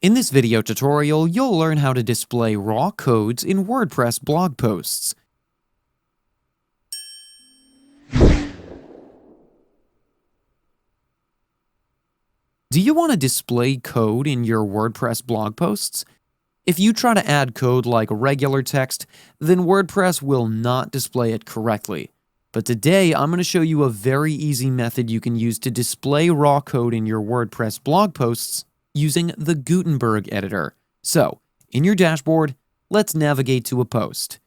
In this video tutorial, you'll learn how to display raw codes in WordPress blog posts. Do you want to display code in your WordPress blog posts? If you try to add code like regular text, then WordPress will not display it correctly. But today, I'm going to show you a very easy method you can use to display raw code in your WordPress blog posts using the Gutenberg editor. So, in your dashboard, let's navigate to a post.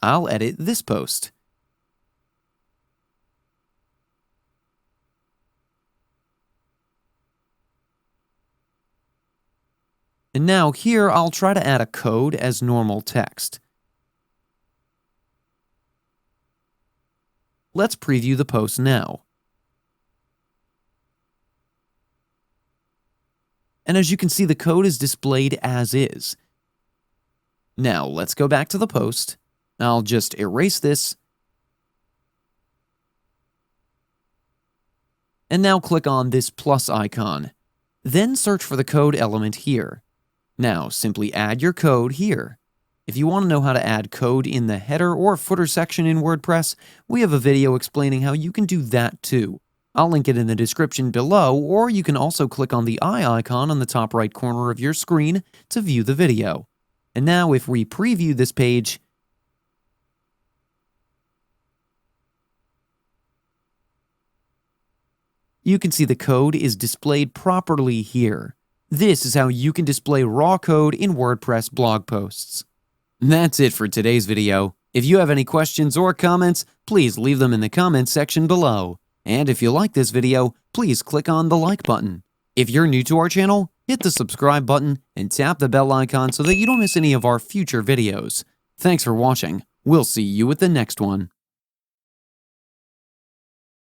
I'll edit this post. And now here, I'll try to add a code as normal text. Let's preview the post now. And as you can see, the code is displayed as is. Now, let's go back to the post. I'll just erase this. And now click on this plus icon. Then search for the code element here. Now, simply add your code here. If you want to know how to add code in the header or footer section in WordPress, we have a video explaining how you can do that too. I'll link it in the description below, or you can also click on the eye icon on the top right corner of your screen to view the video. And now if we preview this page, you can see the code is displayed properly here. This is how you can display raw code in WordPress blog posts. That's it for today's video. If you have any questions or comments, please leave them in the comments section below. And if you like this video, please click on the like button. If you're new to our channel, hit the subscribe button and tap the bell icon so that you don't miss any of our future videos. Thanks for watching. We'll see you at the next one.